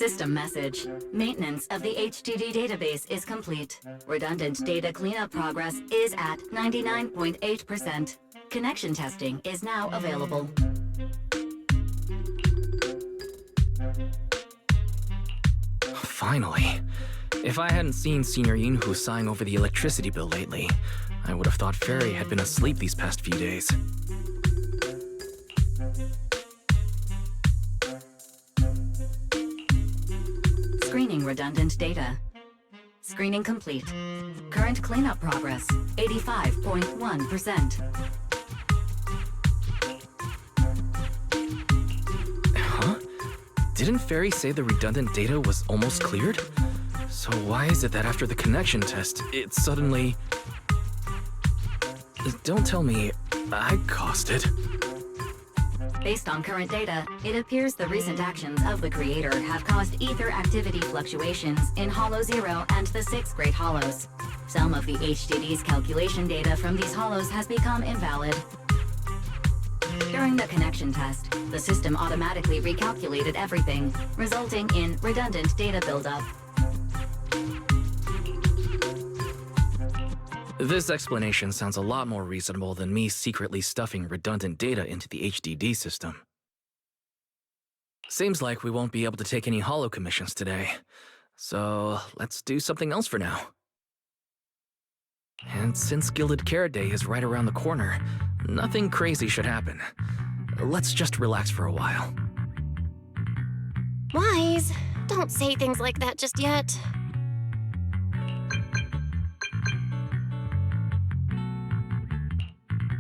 System message. Maintenance of the HDD database is complete. Redundant data cleanup progress is at 99.8%. Connection testing is now available. Finally. If I hadn't seen Senior Yinhu sighing over the electricity bill lately, I would have thought Fairy had been asleep these past few days. Screening redundant data. Screening complete. Current cleanup progress, 85.1%. Huh? Didn't Fairy say the redundant data was almost cleared? So why is it that after the connection test, it suddenly... Don't tell me I caused it. Based on current data, it appears the recent actions of the creator have caused ether activity fluctuations in Hollow 0 and the 6 Great Hollows. Some of the HDD's calculation data from these hollows has become invalid. During the connection test, the system automatically recalculated everything, resulting in redundant data buildup. This explanation sounds a lot more reasonable than me secretly stuffing redundant data into the HDD system. Seems like we won't be able to take any hollow commissions today, so let's do something else for now. And since Gilded Carrot Day is right around the corner, nothing crazy should happen. Let's just relax for a while. Wise, don't say things like that just yet.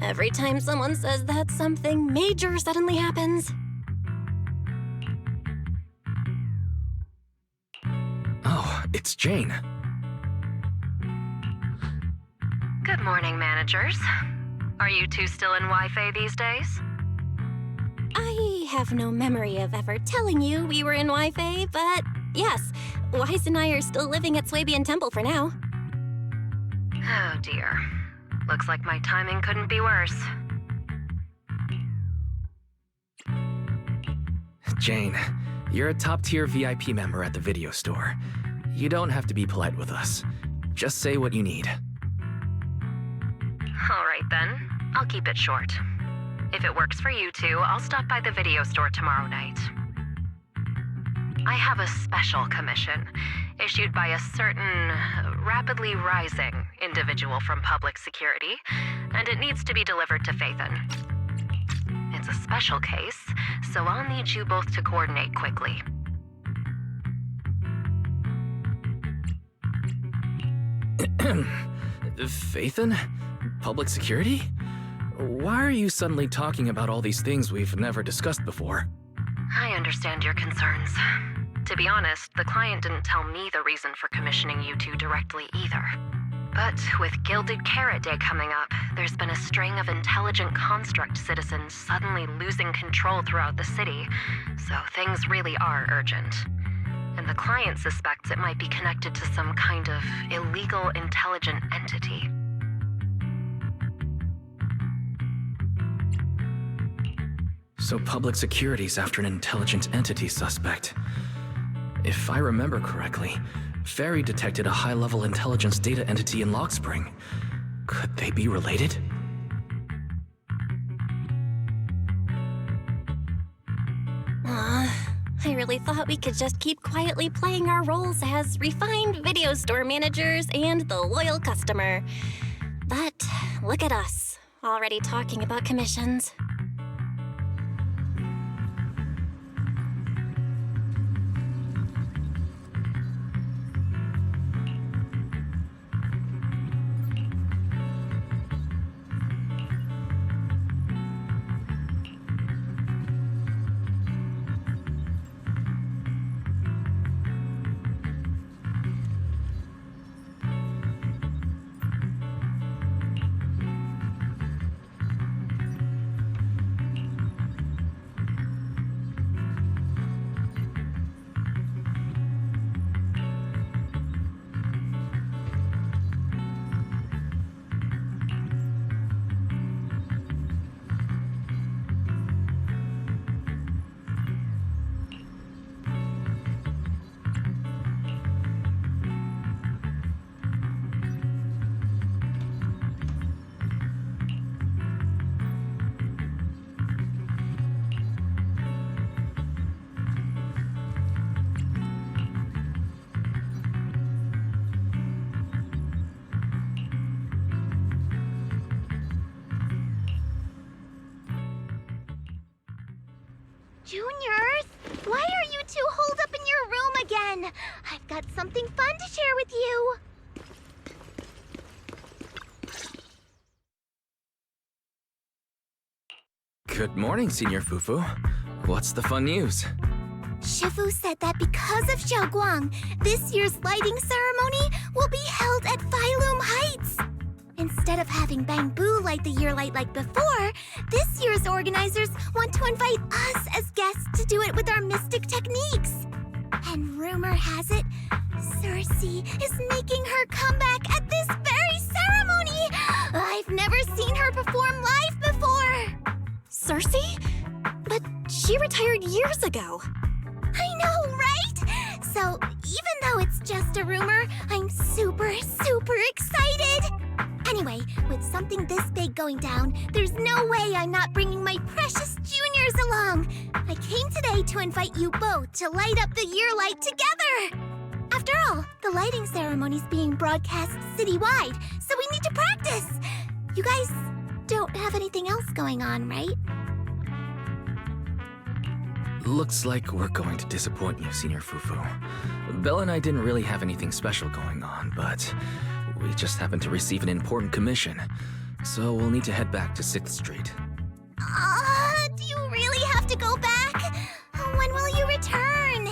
Every time someone says that, something major suddenly happens. Oh, it's Jane. Good morning, managers. Are you two still in Wi-Fi these days? I have no memory of ever telling you we were in Wi-Fi, but yes, Wise and I are still living at Swabian Temple for now. Oh dear. Looks like my timing couldn't be worse. Jane, you're a top-tier VIP member at the video store. You don't have to be polite with us. Just say what you need. Alright then, I'll keep it short. If it works for you two, I'll stop by the video store tomorrow night. I have a special commission, issued by a certain rapidly rising individual from public security, and it needs to be delivered to Phaethon. It's a special case, so I'll need you both to coordinate quickly. Phaethon? Public security? Why are you suddenly talking about all these things we've never discussed before? I understand your concerns. To be honest, the client didn't tell me the reason for commissioning you two directly either. But with Gilded Carrot Day coming up, there's been a string of intelligent construct citizens suddenly losing control throughout the city, so things really are urgent. And the client suspects it might be connected to some kind of illegal intelligent entity. So public security's after an intelligent entity suspect. If I remember correctly, Fairy detected a high-level intelligence data entity in Lockspring. Could they be related? I really thought we could just keep quietly playing our roles as refined video store managers and the loyal customer. But look at us, already talking about commissions. Juniors, why are you two holed up in your room again? I've got something fun to share with you. Good morning, Senior Fufu. What's the fun news? Shifu said that because of Xiaoguang, this year's lighting ceremony will be held at Phylum Heights. Instead of having Bamboo light the year light like before, this year's organizers want to invite us as guests to do it with our mystic techniques. And rumor has it, Cersei is making her comeback at this very ceremony! I've never seen her perform live before! Cersei? But she retired years ago. I know, right? So, even though it's just a rumor, I'm super excited! Anyway, with something this big going down, there's no way I'm not bringing my precious juniors along! I came today to invite you both to light up the year light together! After all, the lighting ceremony's being broadcast citywide, so we need to practice! You guys don't have anything else going on, right? Looks like we're going to disappoint you, Senior Fufu. Belle and I didn't really have anything special going on, but we just happened to receive an important commission, so we'll need to head back to 6th Street. Do you really have to go back? When will you return?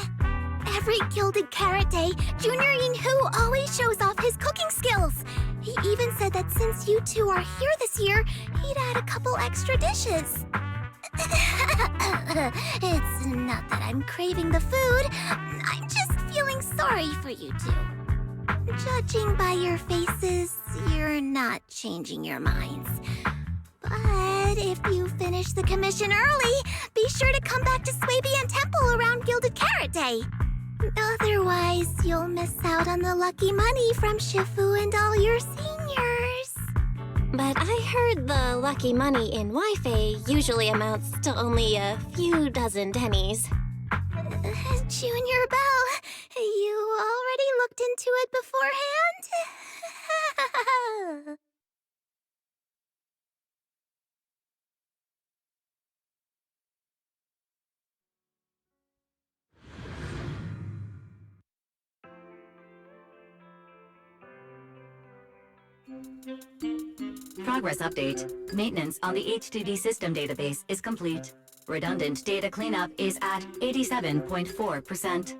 Every Gilded Carrot Day, Junior Yinhu always shows off his cooking skills. He even said that since you two are here this year, he'd add a couple extra dishes. It's not that I'm craving the food. I'm just feeling sorry for you two. Judging by your faces, you're not changing your minds. But if you finish the commission early, be sure to come back to Swabian Temple around Gilded Carrot Day. Otherwise, you'll miss out on the lucky money from Shifu and all your seniors. But I heard the lucky money in Wi-Fi usually amounts to only a few dozen pennies. Junior Belle, you already looked into it beforehand? Progress update. Maintenance on the HDD system database is complete. Redundant data cleanup is at 87.4%.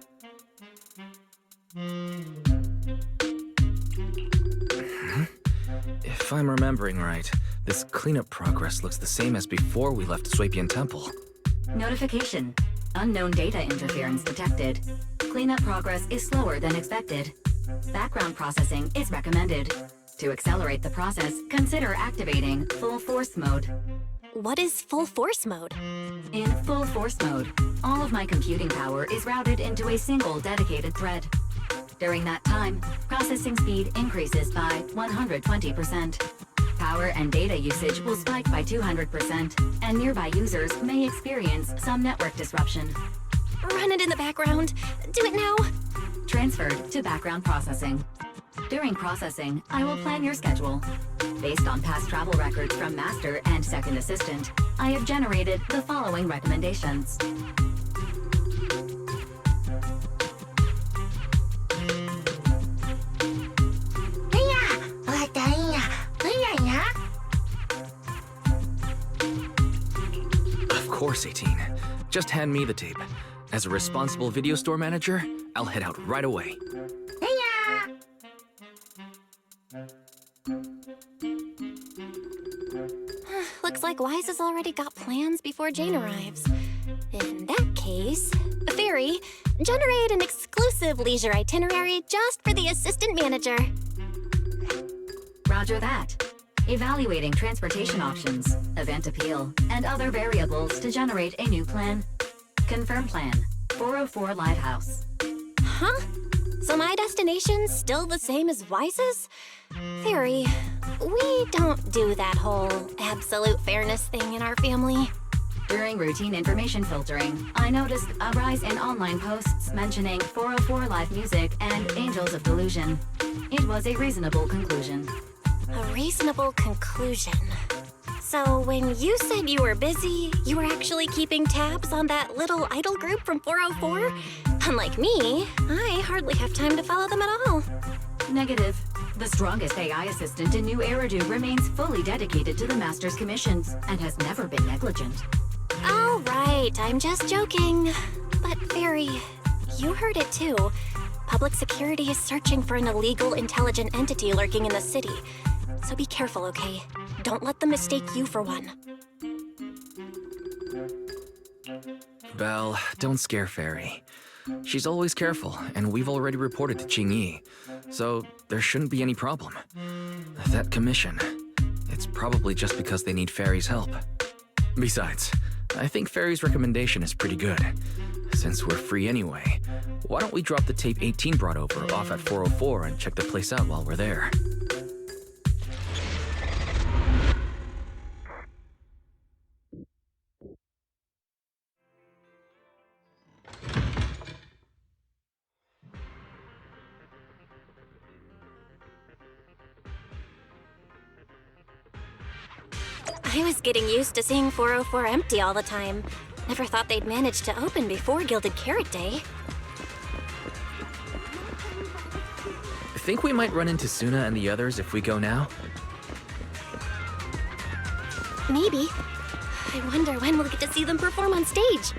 If I'm remembering right, this cleanup progress looks the same as before we left Swabian Temple. Notification. Unknown data interference detected. Cleanup progress is slower than expected. Background processing is recommended. To accelerate the process, consider activating full force mode. What is full force mode? In full force mode, all of my computing power is routed into a single dedicated thread. During that time, processing speed increases by 120%. Power and data usage will spike by 200%, and nearby users may experience some network disruption. Run it in the background. Do it now. Transferred to background processing. During processing, I will plan your schedule. Based on past travel records from Master and Second Assistant, I have generated the following recommendations. Of course, 18. Just hand me the tape. As a responsible video store manager, I'll head out right away. Looks like Wise has already got plans before Jane arrives. In that case, Fairy, generate an exclusive leisure itinerary just for the assistant manager. Roger that. Evaluating transportation options, event appeal, and other variables to generate a new plan. Confirm plan. 404 Lighthouse. Huh? So my destination's still the same as Wise's? Fairy, we don't do that whole absolute fairness thing in our family. During routine information filtering, I noticed a rise in online posts mentioning 404 live music and Angels of Delusion. It was a reasonable conclusion. A reasonable conclusion. So when you said you were busy, you were actually keeping tabs on that little idol group from 404? Unlike me, I hardly have time to follow them at all. Negative. The strongest AI assistant in New Eridu remains fully dedicated to the Master's commissions and has never been negligent. All right, I'm just joking. But Fairy, you heard it too. Public security is searching for an illegal intelligent entity lurking in the city. So be careful, okay? Don't let them mistake you for one. Belle, don't scare Fairy. She's always careful, and we've already reported to Qingyi, so there shouldn't be any problem. That commission, it's probably just because they need Fairy's help. Besides, I think Fairy's recommendation is pretty good. Since we're free anyway, why don't we drop the tape 18 brought over off at 404 and check the place out while we're there? I was getting used to seeing 404 empty all the time. Never thought they'd manage to open before Gilded Carrot Day. Think we might run into Suna and the others if we go now? Maybe. I wonder when we'll get to see them perform on stage.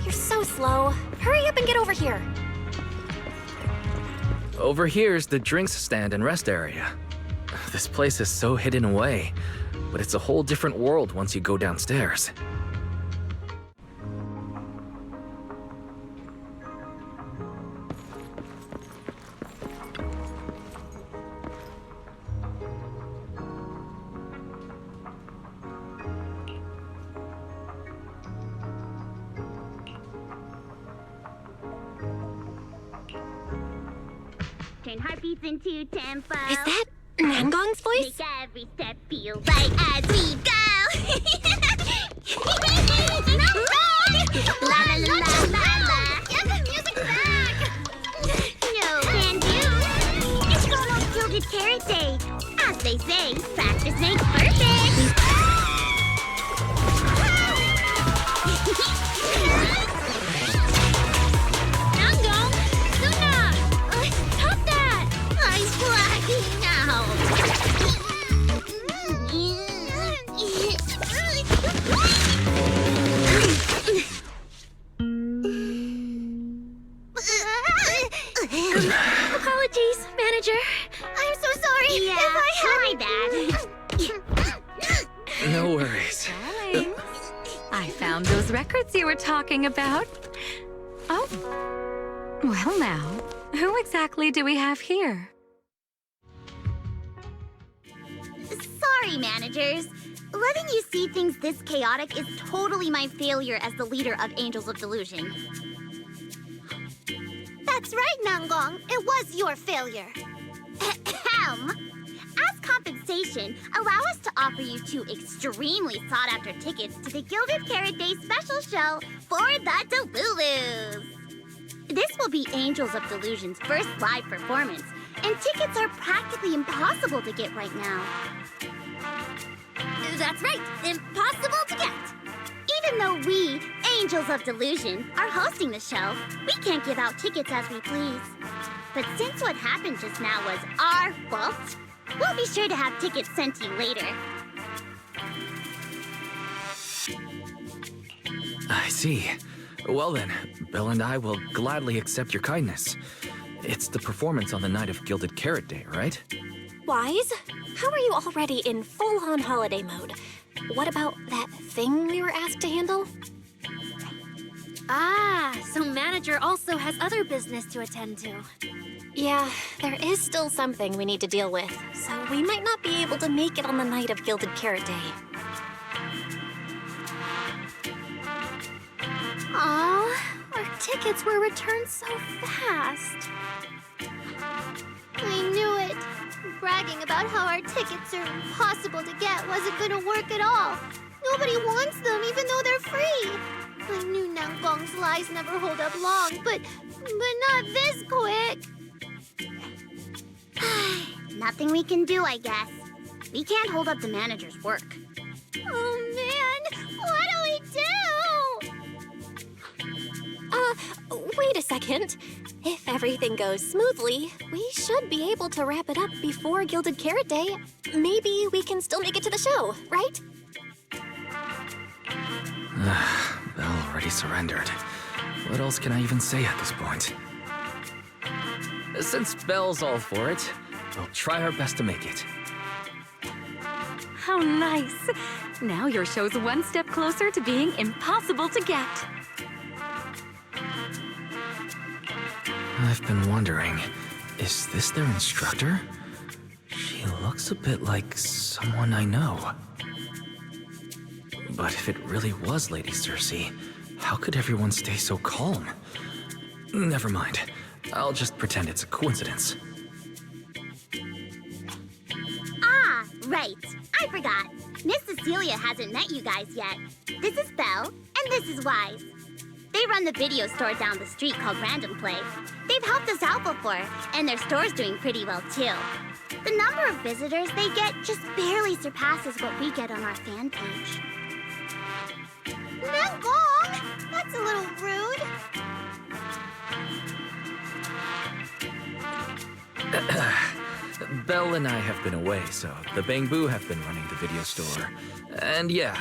You're so slow. Hurry up and get over here. Over here's the drinks stand and rest area. This place is so hidden away, but it's a whole different world once you go downstairs. Turn heartbeats into tempo. Is that Nangong's voice? Make every step feel right as we go. La la la la la. Get the music back. No can do. It's almost Gilded Carrot Day. As they say, practice makes perfect. Nangong, Suna, stop that! I'm blacking Apologies, manager. I'm so sorry. Yeah, if I my bad. No worries. Darling, I found those records you were talking about. Oh. Well now, who exactly do we have here? Sorry, managers. Letting you see things this chaotic is totally my failure as the leader of Angels of Delusion. That's right, Nangong. It was your failure. Ahem. As compensation, allow us to offer you 2 extremely sought-after tickets to the Gilded Carrot Day special show for the Delulus. This will be Angels of Delusion's first live performance, and tickets are practically impossible to get right now. That's right, impossible to get. Even though we, Angels of Delusion, are hosting the show, we can't give out tickets as we please. But since what happened just now was our fault, we'll be sure to have tickets sent to you later. I see. Well then, Belle and I will gladly accept your kindness. It's the performance on the night of Gilded Carrot Day, right? Wise, how are you already in full-on holiday mode? What about that thing we were asked to handle? Ah, so manager also has other business to attend to. Yeah, there is still something we need to deal with, so we might not be able to make it on the night of Gilded Carrot Day. Aw, our tickets were returned so fast. I knew it. Bragging about how our tickets are impossible to get wasn't gonna work at all. Nobody wants them, even though they're free. I knew Nanggong's lies never hold up long, but not this quick. Nothing we can do, I guess. We can't hold up the manager's work. Oh man, what do we do? Wait a second. If everything goes smoothly, we should be able to wrap it up before Gilded Carrot Day. Maybe we can still make it to the show, right? Belle already surrendered. What else can I even say at this point? Since Belle's all for it, we'll try our best to make it. How nice. Now your show's one step closer to being impossible to get. I've been wondering, is this their instructor? She looks a bit like someone I know. But if it really was Lady Cersei, how could everyone stay so calm? Never mind. I'll just pretend it's a coincidence. Ah, right. I forgot. Miss Cecilia hasn't met you guys yet. This is Belle, and this is Wise. They run the video store down the street called Random Play. They've helped us out before, and their store's doing pretty well too. The number of visitors they get just barely surpasses what we get on our fan page. Nanggong, that's a little rude. Belle and I have been away, so the Bangbu have been running the video store. And yeah,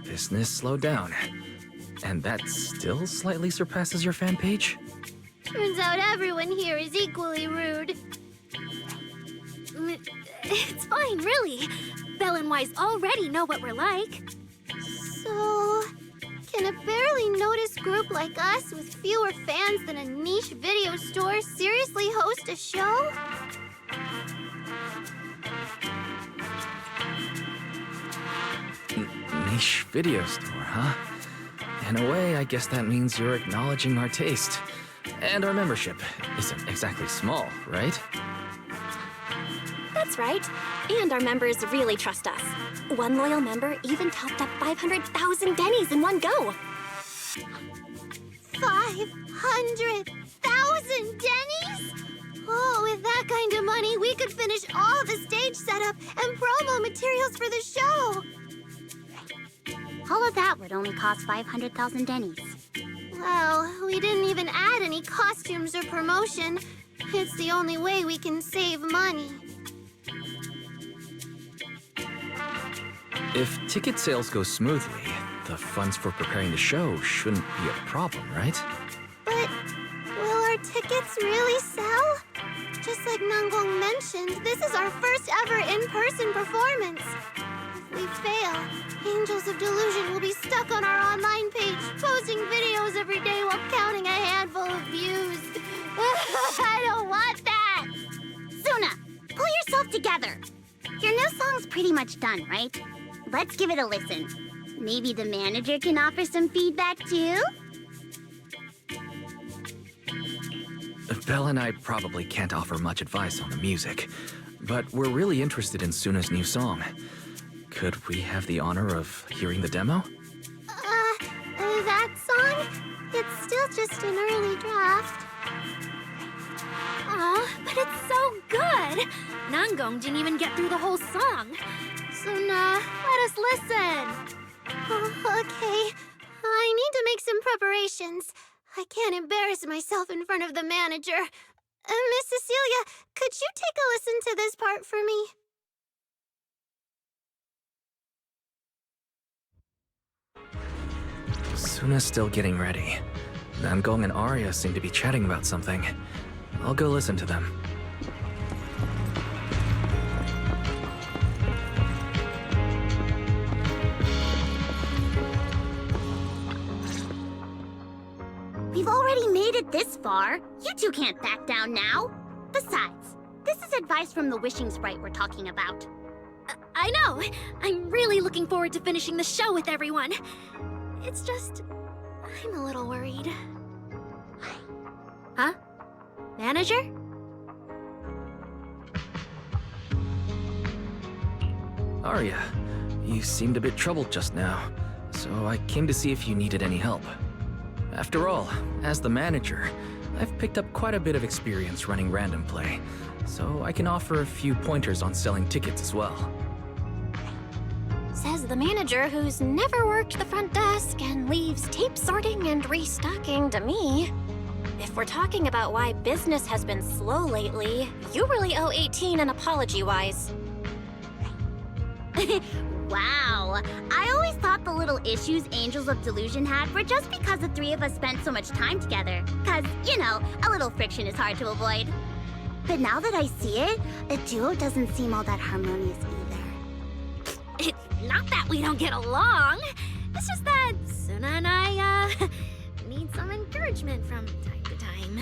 business slowed down. And that still slightly surpasses your fan page? Turns out everyone here is equally rude. It's fine, really. Belle and Wise already know what we're like. So, can a barely noticed group like us with fewer fans than a niche video store seriously host a show? Niche video store, huh? In a way, I guess that means you're acknowledging our taste. And our membership isn't exactly small, right? That's right. And our members really trust us. One loyal member even topped up 500,000 Denny's in one go. 500,000 Denny's? Oh, with that kind of money, we could finish all the stage setup and promo materials for the show. All of that would only cost 500,000 Denny's. Well, we didn't even add any costumes or promotion. It's the only way we can save money. If ticket sales go smoothly, the funds for preparing the show shouldn't be a problem, right? But will our tickets really sell? Just like Nanggong mentioned, this is our first ever in-person performance. If we fail, Angels of Delusion will be stuck on our online page, posting videos every day while counting a handful of views. I don't want that! Suna, pull yourself together. Your new song's pretty much done, right? Let's give it a listen. Maybe the manager can offer some feedback too? Belle and I probably can't offer much advice on the music, but we're really interested in Suna's new song. Could we have the honor of hearing the demo? That song? It's still just an early draft. Aw, but it's so good! Nanggong didn't even get through the whole song. Suna, let us listen. Okay, I need to make some preparations. I can't embarrass myself in front of the manager. Miss Cecilia, could you take a listen to this part for me? Suna's still getting ready. Nangong and Arya seem to be chatting about something. I'll go listen to them. We've already made it this far. You two can't back down now. Besides, this is advice from the wishing sprite we're talking about. I know! I'm really looking forward to finishing the show with everyone. It's just... I'm a little worried. Huh? Manager? Arya, you seemed a bit troubled just now, so I came to see if you needed any help. After all, as the manager, I've picked up quite a bit of experience running random play, so I can offer a few pointers on selling tickets as well. Says the manager who's never worked the front desk and leaves tape sorting and restocking to me. If we're talking about why business has been slow lately, you really owe 18 an apology, Wise. Wow. I always thought the little issues Angels of Delusion had were just because the three of us spent so much time together. Cause, you know, a little friction is hard to avoid. But now that I see it, a duo doesn't seem all that harmonious either. It's not that we don't get along. It's just that Suna and I, need some encouragement from time to time.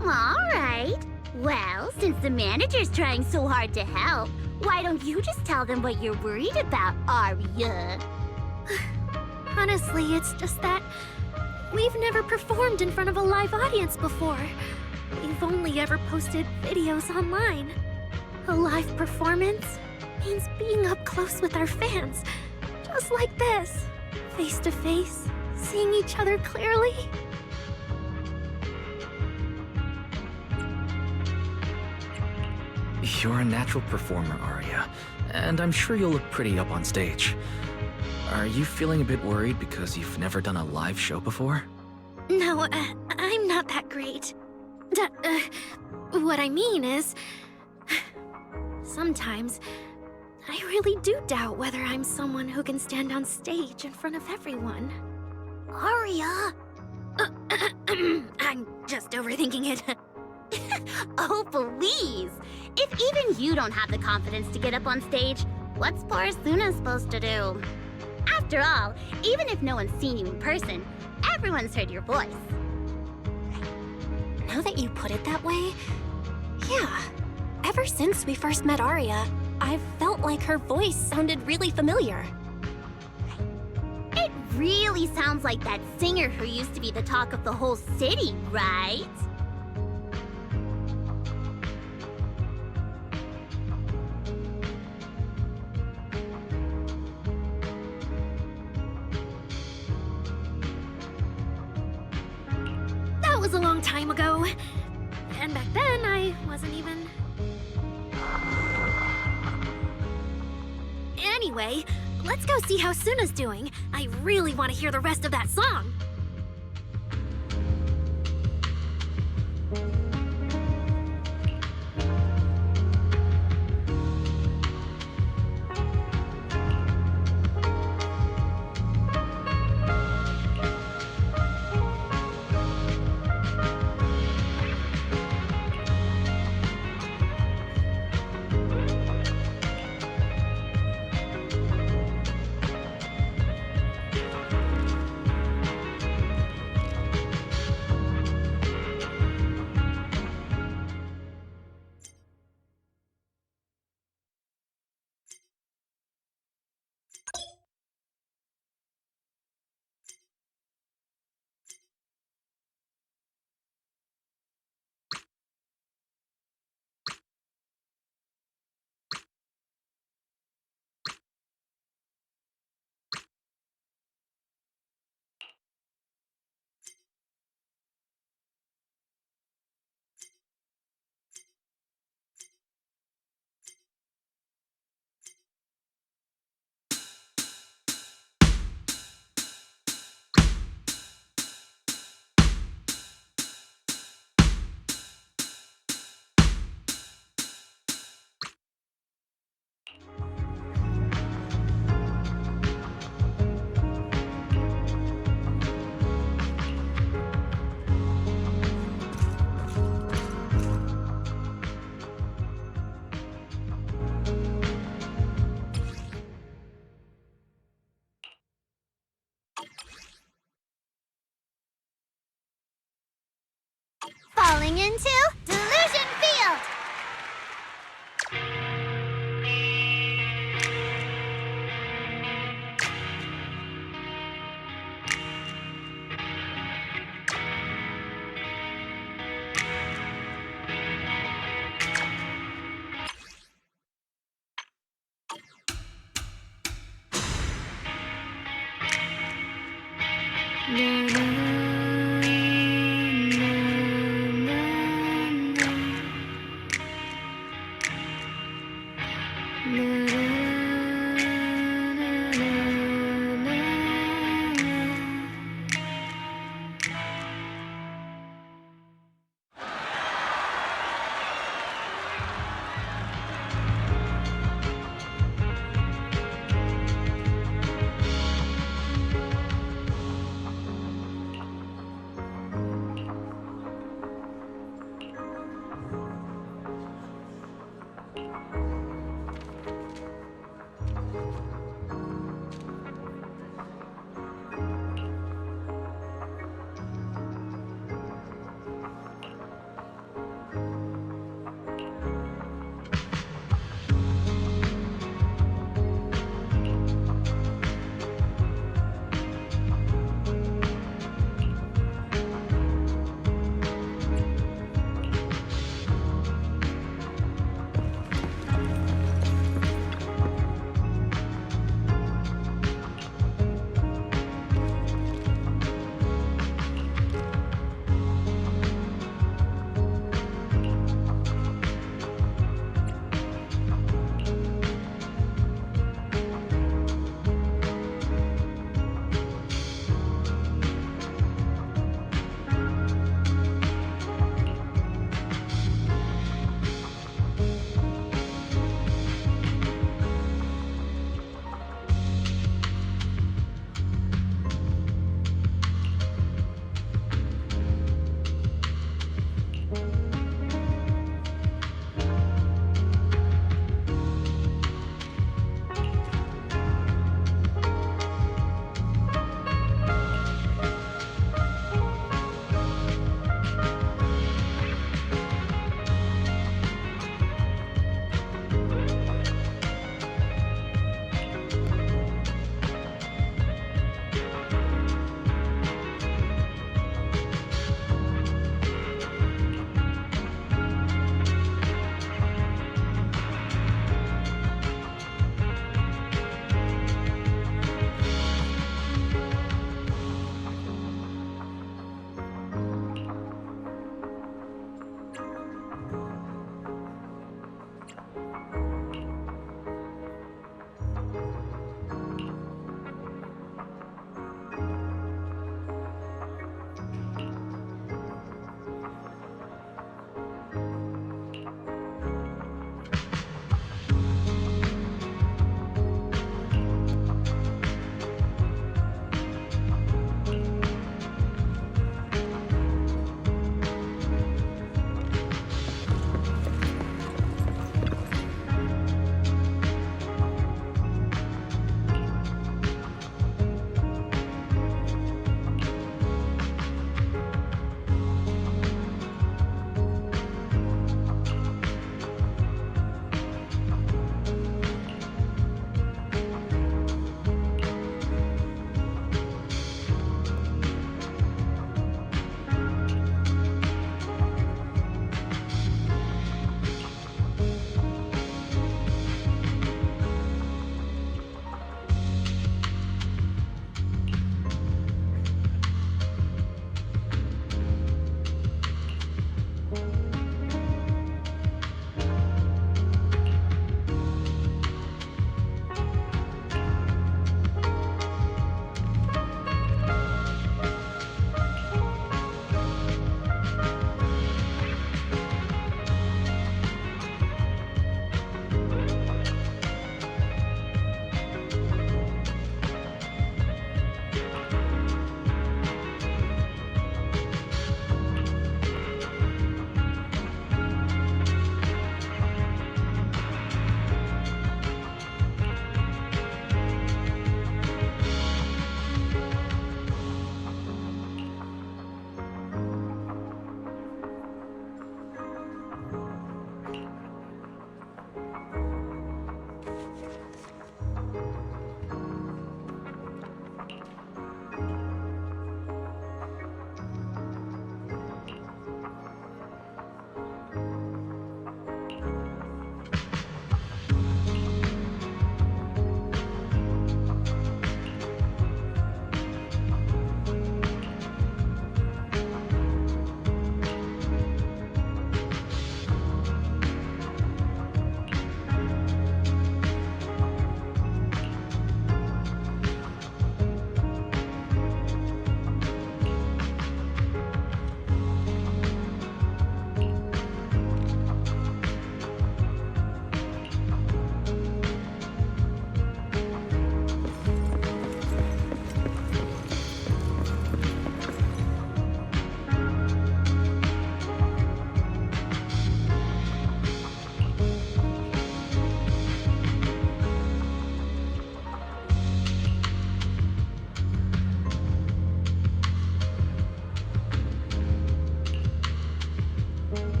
Alright. Well, since the manager's trying so hard to help, why don't you just tell them what you're worried about, Arya? Honestly, it's just that we've never performed in front of a live audience before. We've only ever posted videos online. A live performance means being up close with our fans, just like this, face to face, seeing each other clearly. You're a natural performer, Arya, and I'm sure you'll look pretty up on stage. Are you feeling a bit worried because you've never done a live show before? No, I'm not that great. What I mean is... Sometimes, I really do doubt whether I'm someone who can stand on stage in front of everyone. Arya! I'm just overthinking it. Oh, please! If even you don't have the confidence to get up on stage, what's poor Suna supposed to do? After all, even if no one's seen you in person, everyone's heard your voice. Now that you put it that way, yeah. Ever since we first met Arya, I've felt like her voice sounded really familiar. It really sounds like that singer who used to be the talk of the whole city, right? That was a long time ago. And back then, I wasn't even... Anyway, let's go see how Suna's doing. I really want to hear the rest of that song. Stepping into Delusion Field!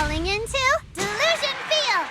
falling into Delusion Field!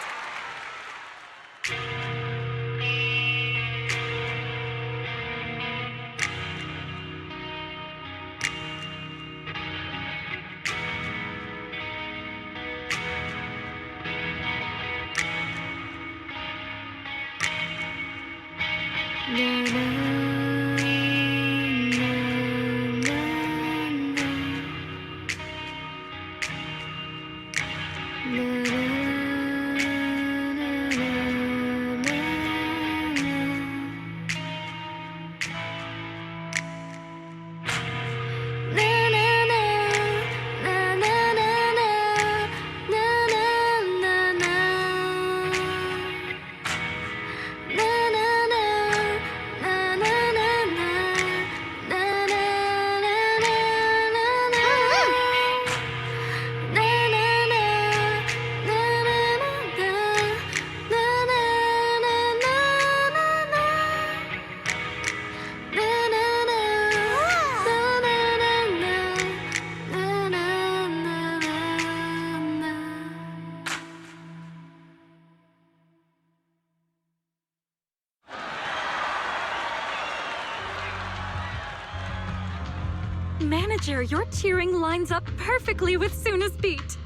Manager, your cheering lines up perfectly with Suna's beat.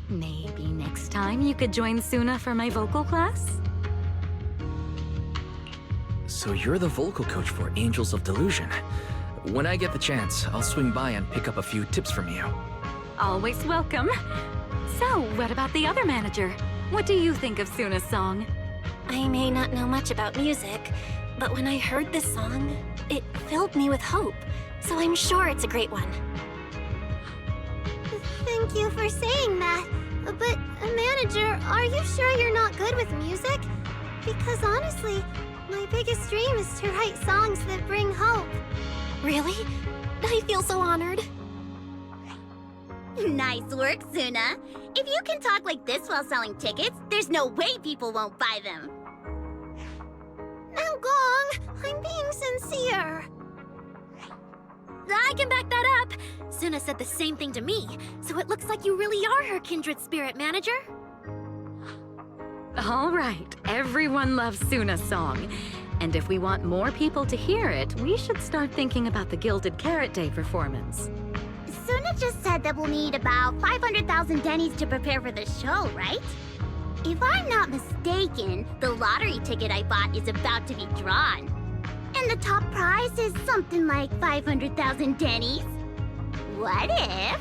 Maybe next time you could join Suna for my vocal class? So you're the vocal coach for Angels of Delusion. When I get the chance, I'll swing by and pick up a few tips from you. Always welcome. So, what about the other manager? What do you think of Suna's song? I may not know much about music, but when I heard this song, it filled me with hope. So I'm sure it's a great one. Thank you for saying that. But, manager, are you sure you're not good with music? Because honestly, my biggest dream is to write songs that bring hope. Really? I feel so honored. Nice work, Suna. If you can talk like this while selling tickets, there's no way people won't buy them. Now, Gong, I'm being sincere. I can back that up. Suna said the same thing to me, so it looks like you really are her kindred spirit, manager. All right, everyone loves Suna's song. And if we want more people to hear it, we should start thinking about the Gilded Carrot Day performance. Suna just said that we'll need about 500,000 dennies to prepare for the show, right? If I'm not mistaken, the lottery ticket I bought is about to be drawn. And the top prize is something like 500,000 dennies. What if?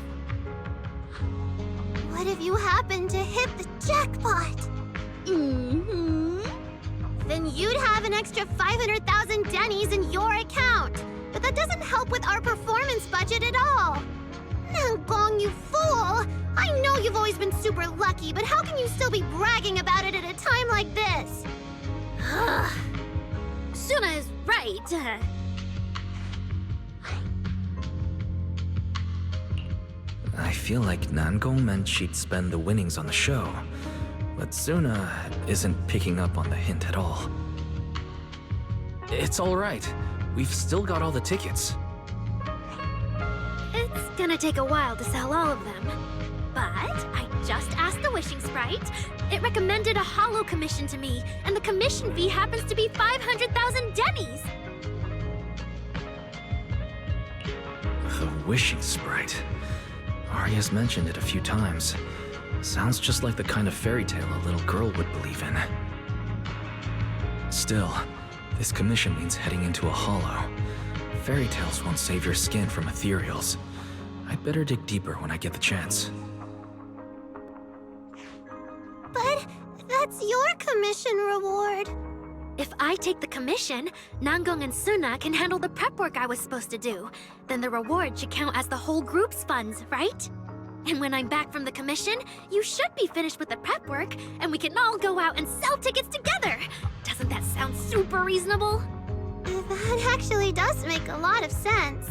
What if you happen to hit the jackpot? Mm-hmm. Then you'd have an extra 500,000 dennies in your account. But that doesn't help with our performance budget at all. Now, Gong, you fool! I know you've always been super lucky, but how can you still be bragging about it at a time like this? Suna is right. I feel like Nangong meant she'd spend the winnings on the show, but Suna isn't picking up on the hint at all. It's all right. We've still got all the tickets. It's gonna take a while to sell all of them. But I just asked the Wishing Sprite. It recommended a holo commission to me, and the commission fee happens to be 500,000 dennies. The Wishing Sprite. Arya's mentioned it a few times. Sounds just like the kind of fairy tale a little girl would believe in. Still, this commission means heading into a holo. Fairy tales won't save your skin from ethereals. I'd better dig deeper when I get the chance. But that's your commission reward. If I take the commission, Nangong and Suna can handle the prep work I was supposed to do. Then the reward should count as the whole group's funds, right? And when I'm back from the commission, you should be finished with the prep work, and we can all go out and sell tickets together. Doesn't that sound super reasonable? That actually does make a lot of sense.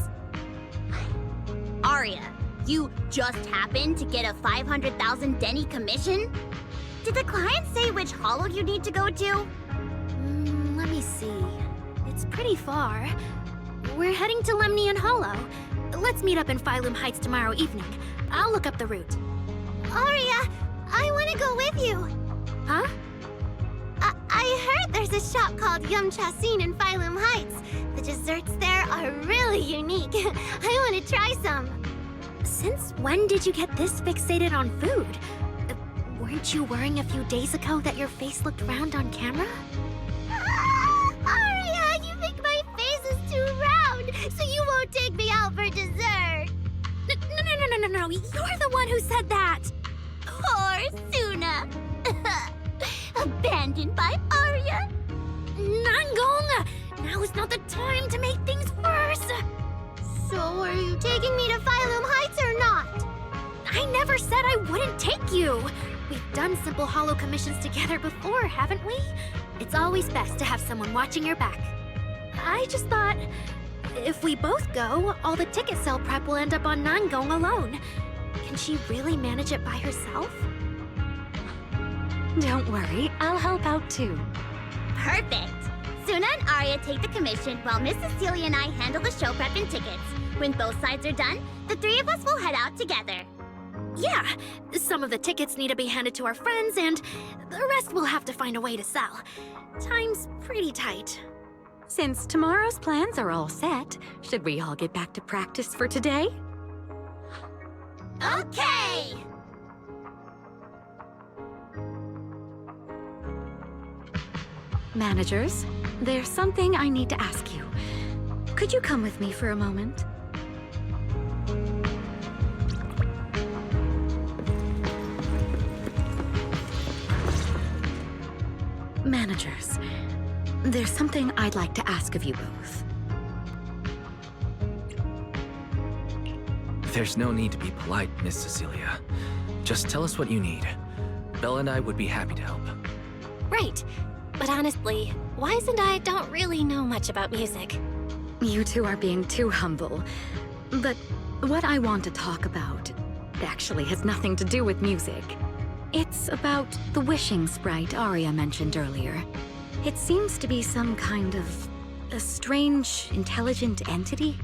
Arya, you just happened to get a 500,000 denny commission? Did the client say which holo you need to go to? Let me see. It's pretty far. We're heading to Lemnian Hollow. Let's meet up in Phylum Heights tomorrow evening. I'll look up the route. Arya, I want to go with you. Huh? I heard there's a shop called Yum Chasin in Phylum Heights. The desserts there are really unique. I want to try some. Since when did you get this fixated on food? Weren't you worrying a few days ago that your face looked round on camera? Aria, you think my face is too round, so you won't take me out for dessert. No. You're the one who said that. Poor Suna. Abandoned by Aria. Nangong! Now is not the time to make things worse. So are you taking me to Phylum Heights or not? I never said I wouldn't take you. We've done simple holo commissions together before, haven't we? It's always best to have someone watching your back. I just thought, if we both go, all the ticket sale prep will end up on Nangong alone. Can she really manage it by herself? Don't worry, I'll help out too. Perfect. Suna and Aria take the commission while Miss Cecilia and I handle the show prep and tickets. When both sides are done, the three of us will head out together. Yeah, some of the tickets need to be handed to our friends, and the rest we'll have to find a way to sell. Time's pretty tight. Since tomorrow's plans are all set, should we all get back to practice for today? Okay! Managers, there's something I need to ask you. Could you come with me for a moment? Managers, there's something I'd like to ask of you both. There's no need to be polite, Miss Cecilia. Just tell us what you need. Belle and I would be happy to help. Right. But honestly, Wise and I don't really know much about music. You two are being too humble. But what I want to talk about actually has nothing to do with music. It's about the wishing sprite Aria mentioned earlier. It seems to be some kind of a strange, intelligent entity.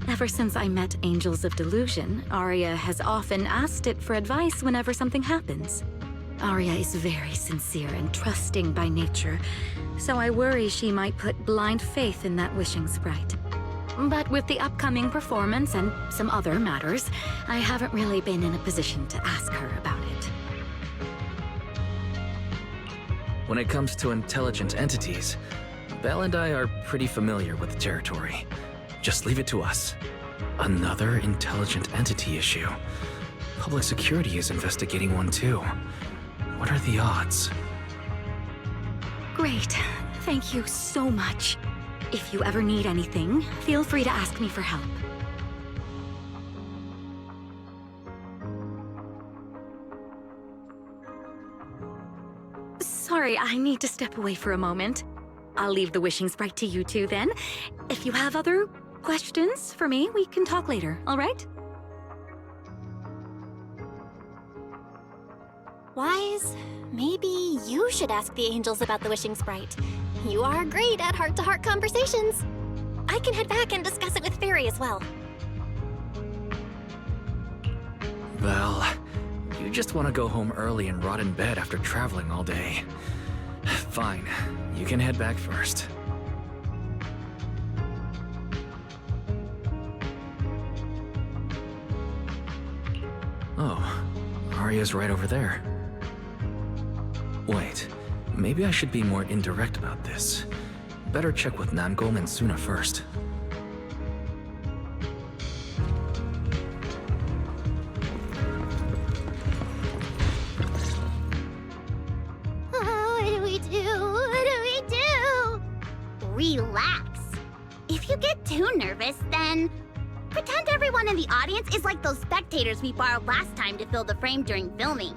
Ever since I met Angels of Delusion, Aria has often asked it for advice whenever something happens. Aria is very sincere and trusting by nature, so I worry she might put blind faith in that wishing sprite. But with the upcoming performance and some other matters, I haven't really been in a position to ask her about it. When it comes to intelligent entities, Belle and I are pretty familiar with the territory. Just leave it to us. Another intelligent entity issue. Public security is investigating one too. What are the odds? Great. Thank you so much. If you ever need anything, feel free to ask me for help. Sorry, I need to step away for a moment. I'll leave the wishing sprite to you two then. If you have other questions for me, we can talk later, all right? Wise, maybe you should ask the angels about the wishing sprite. You are great at heart-to-heart conversations. I can head back and discuss it with Fairy as well. Belle, you just want to go home early and rot in bed after traveling all day. Fine, you can head back first. Oh, Aria's right over there. Wait, maybe I should be more indirect about this. Better check with Nangong and Suna first. What do we do? What do we do? Relax. If you get too nervous, then pretend everyone in the audience is like those spectators we borrowed last time to fill the frame during filming.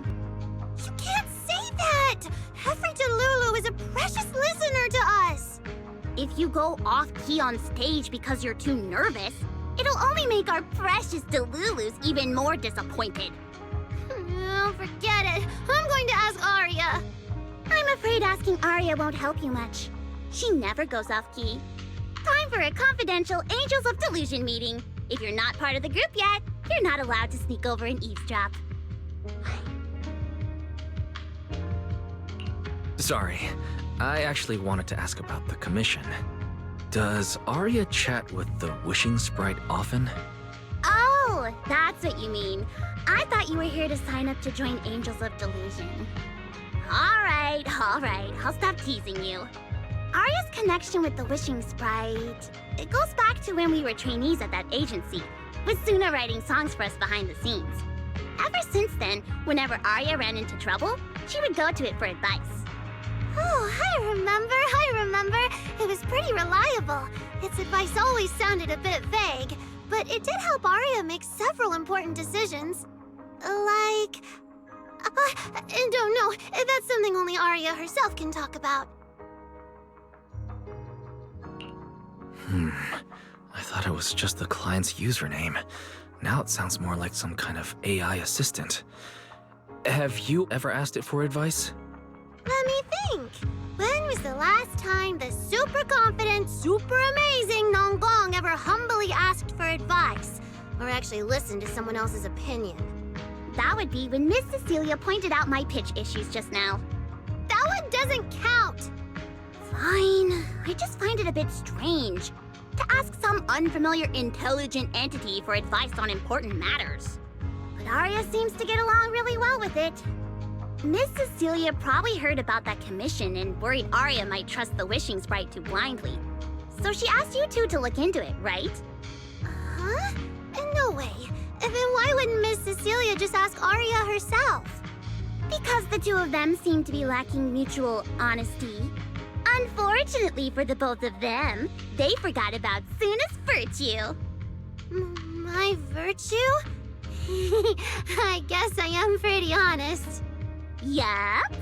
You can't say that! Hefri Delulu is a precious listener to us! If you go off-key on stage because you're too nervous, it'll only make our precious Delulus even more disappointed. Oh, forget it. I'm going to ask Aria. I'm afraid asking Aria won't help you much. She never goes off-key. Time for a confidential Angels of Delusion meeting. If you're not part of the group yet, you're not allowed to sneak over and eavesdrop. Sorry. I actually wanted to ask about the commission. Does Arya chat with the Wishing Sprite often? Oh, that's what you mean. I thought you were here to sign up to join Angels of Delusion. All right, I'll stop teasing you. Arya's connection with the Wishing Sprite, it goes back to when we were trainees at that agency, with Suna writing songs for us behind the scenes. Ever since then, whenever Arya ran into trouble, she would go to it for advice. Oh, I remember. It was pretty reliable. Its advice always sounded a bit vague, but it did help Arya make several important decisions. Like... don't know. That's something only Arya herself can talk about. I thought it was just the client's username. Now it sounds more like some kind of AI assistant. Have you ever asked it for advice? Let me think. When was the last time the super confident, super amazing Nonggong ever humbly asked for advice? Or actually listened to someone else's opinion? That would be when Miss Cecilia pointed out my pitch issues just now. That one doesn't count! Fine. I just find it a bit strange to ask some unfamiliar intelligent entity for advice on important matters. But Arya seems to get along really well with it. Miss Cecilia probably heard about that commission and worried Arya might trust the Wishing Sprite too blindly. So she asked you two to look into it, right? Huh? No way. Then why wouldn't Miss Cecilia just ask Arya herself? Because the two of them seem to be lacking mutual honesty. Unfortunately for the both of them, they forgot about Suna's virtue. My virtue? I guess I am pretty honest. Yup.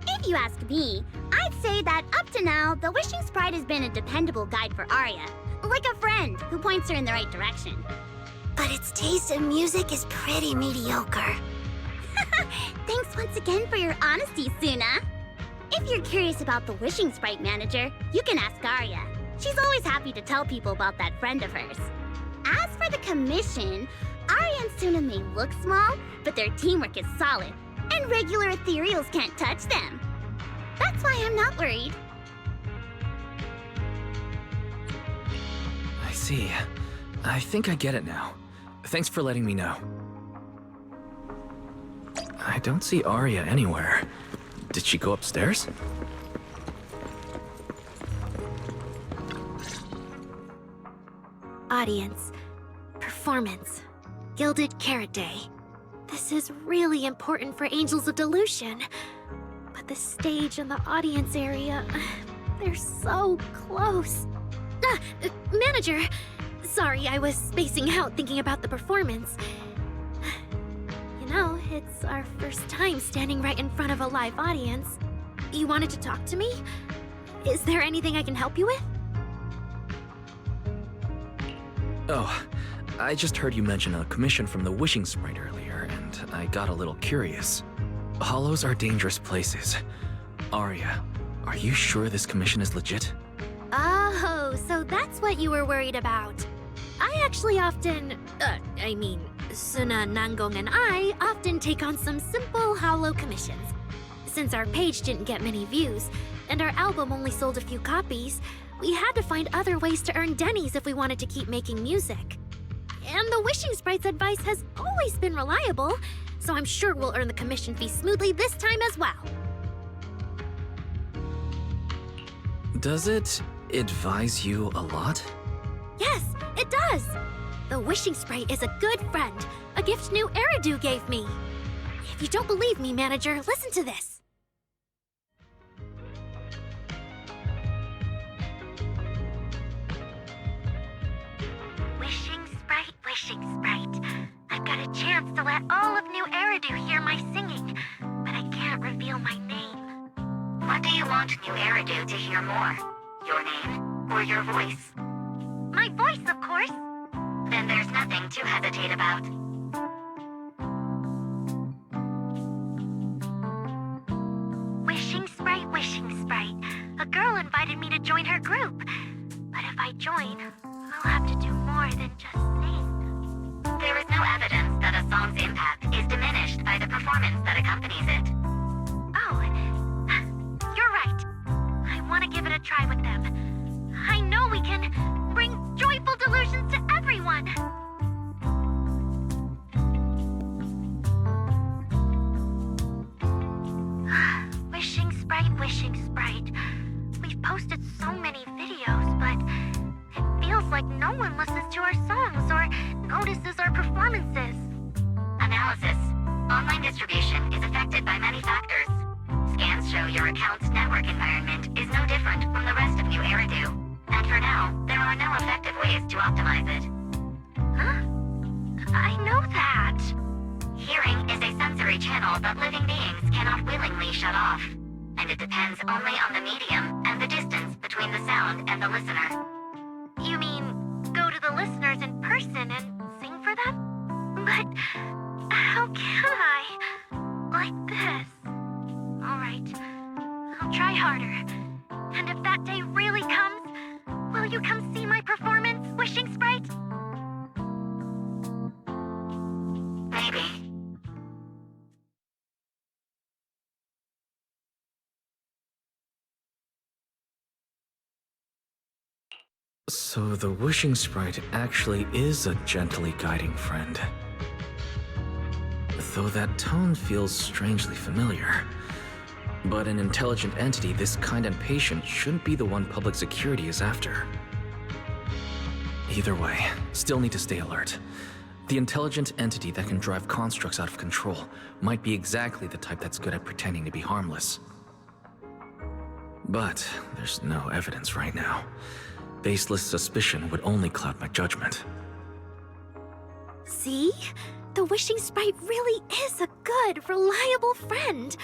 If you ask me, I'd say that up to now, the Wishing Sprite has been a dependable guide for Arya. Like a friend who points her in the right direction. But its taste in music is pretty mediocre. Thanks once again for your honesty, Suna. If you're curious about the Wishing Sprite manager, you can ask Arya. She's always happy to tell people about that friend of hers. As for the commission, Arya and Suna may look small, but their teamwork is solid, and regular ethereals can't touch them. That's why I'm not worried. I see. I think I get it now. Thanks for letting me know. I don't see Arya anywhere. Did she go upstairs? Audience. Performance. Gilded Carrot Day. This is really important for Angels of Delusion. But the stage and the audience area, they're so close. Manager! Sorry, I was spacing out thinking about the performance. You know, it's our first time standing right in front of a live audience. You wanted to talk to me? Is there anything I can help you with? Oh, I just heard you mention a commission from the Wishing Sprite earlier, and I got a little curious. Hollows are dangerous places. Arya, are you sure this commission is legit? Oh, so that's what you were worried about. I actually often, Suna, Nangong, and I often take on some simple hollow commissions. Since our page didn't get many views, and our album only sold a few copies, we had to find other ways to earn dennies if we wanted to keep making music. And the Wishing Sprite's advice has always been reliable, so I'm sure we'll earn the commission fee smoothly this time as well. Does it advise you a lot? Yes, it does! The Wishing Sprite is a good friend, a gift new Eridu gave me. If you don't believe me, manager, listen to this. Wishing Sprite. I've got a chance to let all of New Eridu hear my singing, but I can't reveal my name. What do you want New Eridu to hear more? Your name or your voice? My voice, of course. Then there's nothing to hesitate about. Wishing Sprite. A girl invited me to join her group. But if I join, I'll have to do more than just sing. There is no evidence that a song's impact is diminished by the performance that accompanies it. Oh, want to give it a try with them. I know we can bring joyful delusions to everyone. Wishing Sprite. We've posted so many videos, but it feels like no one listens to our songs or notices our performances. Analysis. Online distribution is affected by many factors. Scans show your account's network environment is no different from the rest of New Eridu. And for now, there are no effective ways to optimize it. Huh? I know that. Hearing is a sensory channel that living beings cannot willingly shut off. And it depends only on the medium and the distance between the sound and the listener. You mean go to the listeners in person and sing for them? But how can I? Like this. Alright, I'll try harder. And if that day really comes, will you come see my performance, Wishing Sprite? Maybe. So the Wishing Sprite actually is a gently guiding friend. Though that tone feels strangely familiar. But an intelligent entity this kind and patient shouldn't be the one public security is after. Either way, still need to stay alert. The intelligent entity that can drive constructs out of control might be exactly the type that's good at pretending to be harmless. But there's no evidence right now. Baseless suspicion would only cloud my judgment. See? The Wishing Sprite really is a good, reliable friend.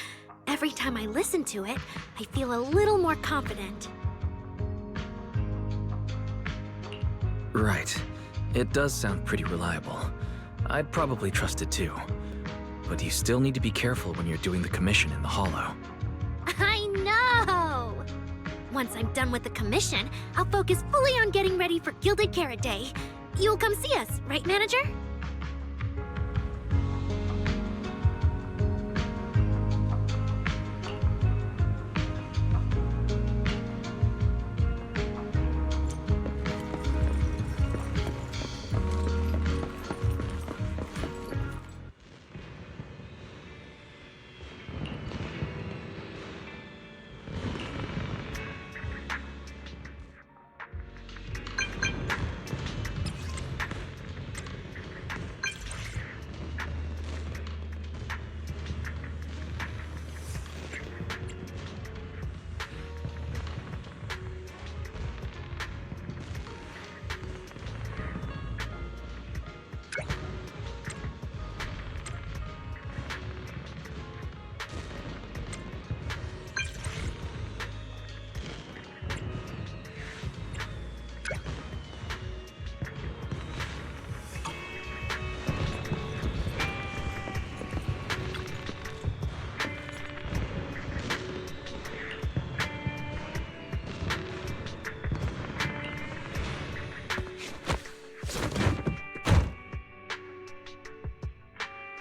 Every time I listen to it, I feel a little more confident. Right. It does sound pretty reliable. I'd probably trust it too. But you still need to be careful when you're doing the commission in the Hollow. I know! Once I'm done with the commission, I'll focus fully on getting ready for Gilded Carrot Day. You'll come see us, right, Manager?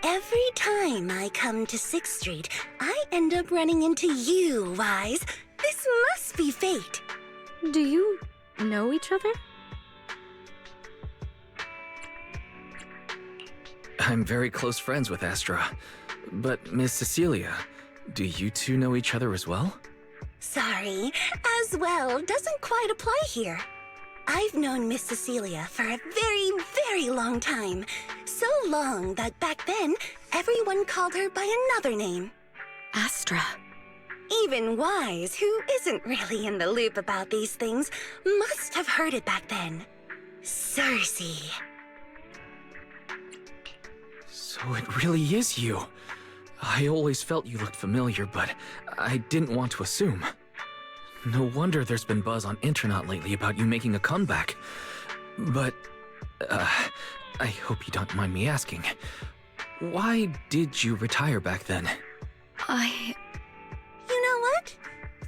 Every time I come to 6th Street, I end up running into you, Wise. This must be fate. Do you know each other? I'm very close friends with Astra. But Miss Cecilia, do you two know each other as well? Sorry, as well doesn't quite apply here. I've known Miss Cecilia for a very, very long time. So long that back then, everyone called her by another name. Astra. Even Wise, who isn't really in the loop about these things, must have heard it back then. Cersei. So it really is you. I always felt you looked familiar, but I didn't want to assume. No wonder there's been buzz on internet lately about you making a comeback. But, I hope you don't mind me asking. Why did you retire back then? You know what?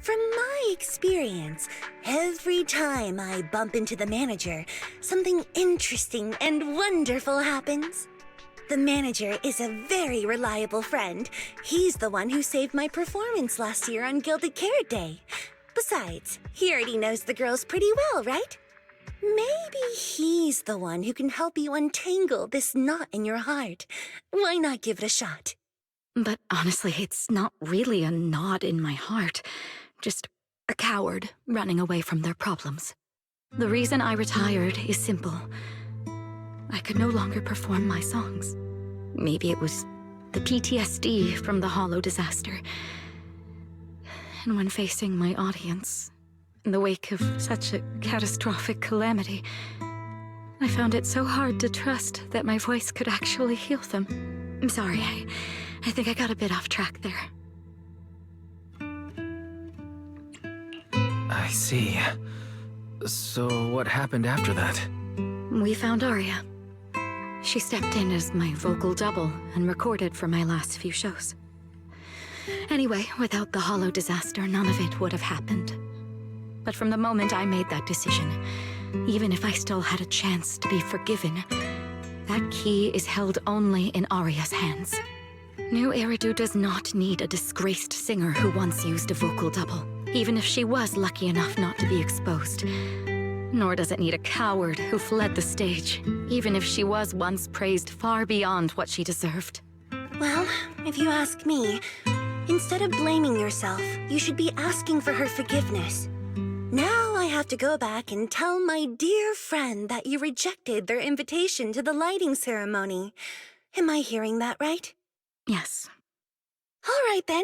From my experience, every time I bump into the manager, something interesting and wonderful happens. The manager is a very reliable friend. He's the one who saved my performance last year on Gilded Carrot Day. Besides, he already knows the girls pretty well, right? Maybe he's the one who can help you untangle this knot in your heart. Why not give it a shot? But honestly, it's not really a knot in my heart. Just a coward running away from their problems. The reason I retired is simple. I could no longer perform my songs. Maybe it was the PTSD from the Hollow disaster. And when facing my audience, in the wake of such a catastrophic calamity, I found it so hard to trust that my voice could actually heal them. I'm sorry, I think I got a bit off track there. I see. So what happened after that? We found Aria. She stepped in as my vocal double and recorded for my last few shows. Anyway, without the Hollow disaster, none of it would have happened. But from the moment I made that decision, even if I still had a chance to be forgiven, that key is held only in Aria's hands. New Eridu does not need a disgraced singer who once used a vocal double, even if she was lucky enough not to be exposed. Nor does it need a coward who fled the stage, even if she was once praised far beyond what she deserved. Well, if you ask me, instead of blaming yourself, you should be asking for her forgiveness. Now I have to go back and tell my dear friend that you rejected their invitation to the lighting ceremony. Am I hearing that right? Yes. All right then.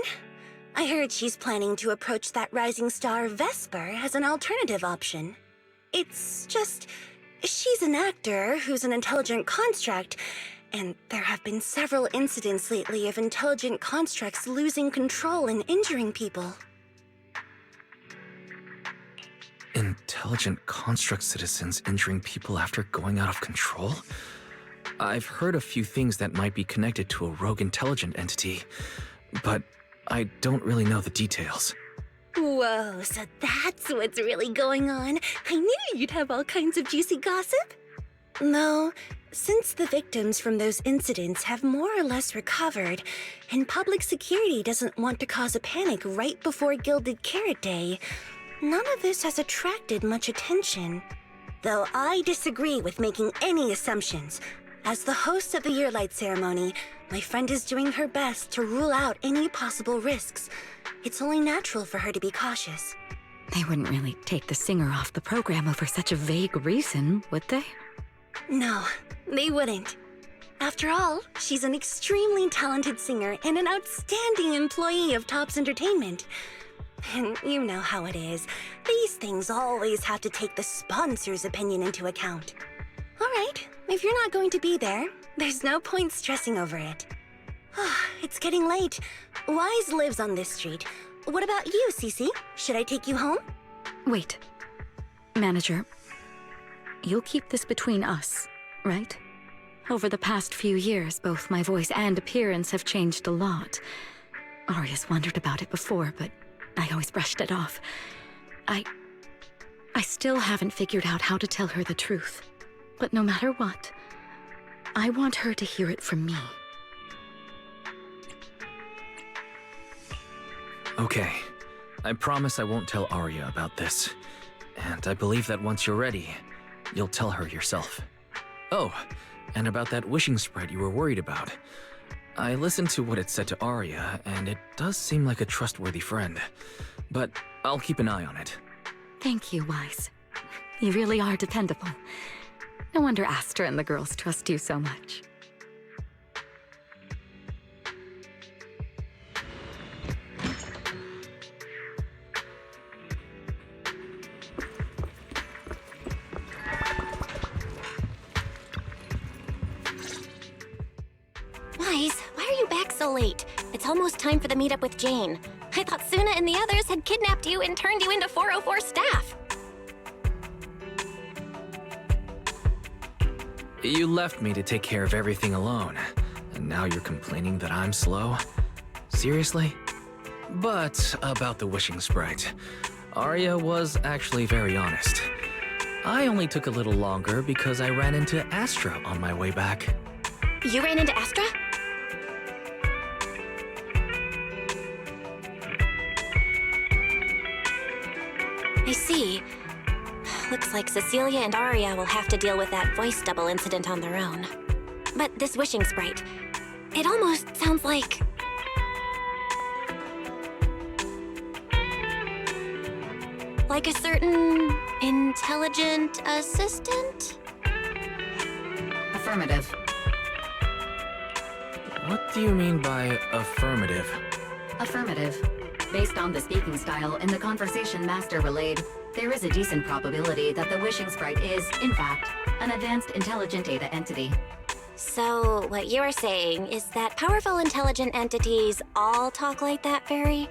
I heard she's planning to approach that rising star Vesper as an alternative option. It's just, she's an actor who's an intelligent construct, and there have been several incidents lately of intelligent constructs losing control and injuring people. Intelligent construct citizens injuring people after going out of control? I've heard a few things that might be connected to a rogue intelligent entity, but I don't really know the details. Whoa, so that's what's really going on. I knew you'd have all kinds of juicy gossip. No, since the victims from those incidents have more or less recovered, and public security doesn't want to cause a panic right before Gilded Carrot Day, none of this has attracted much attention. Though I disagree with making any assumptions. As the host of the Yearlight ceremony, my friend is doing her best to rule out any possible risks. It's only natural for her to be cautious. They wouldn't really take the singer off the program over such a vague reason, would they? No, they wouldn't. After all, she's an extremely talented singer and an outstanding employee of Topps Entertainment. And you know how it is. These things always have to take the sponsor's opinion into account. All right, if you're not going to be there, there's no point stressing over it. It's getting late. Wise lives on this street. What about you, Cece? Should I take you home? Wait. Manager, you'll keep this between us, right? Over the past few years, both my voice and appearance have changed a lot. Aria's wondered about it before, but I always brushed it off. I still haven't figured out how to tell her the truth. But no matter what, I want her to hear it from me. Okay. I promise I won't tell Aria about this. And I believe that once you're ready, you'll tell her yourself. Oh, and about that wishing sprite you were worried about. I listened to what it said to Aria, and it does seem like a trustworthy friend. But I'll keep an eye on it. Thank you, Wise. You really are dependable. No wonder Astra and the girls trust you so much. Wise, why are you back so late? It's almost time for the meetup with Jane. I thought Suna and the others had kidnapped you and turned you into 404 staff. You left me to take care of everything alone, and now you're complaining that I'm slow? Seriously? But about the wishing sprite, Aria was actually very honest. I only took a little longer because I ran into Astra on my way back. You ran into Astra? looks like Cecilia and Aria will have to deal with that voice double incident on their own. But this wishing sprite, it almost sounds like... like a certain intelligent assistant? Affirmative. What do you mean by affirmative? Affirmative. Based on the speaking style and the conversation Master relayed, there is a decent probability that the wishing sprite is, in fact, an advanced intelligent data entity. So, what you're saying is that powerful intelligent entities all talk like that, Fairy?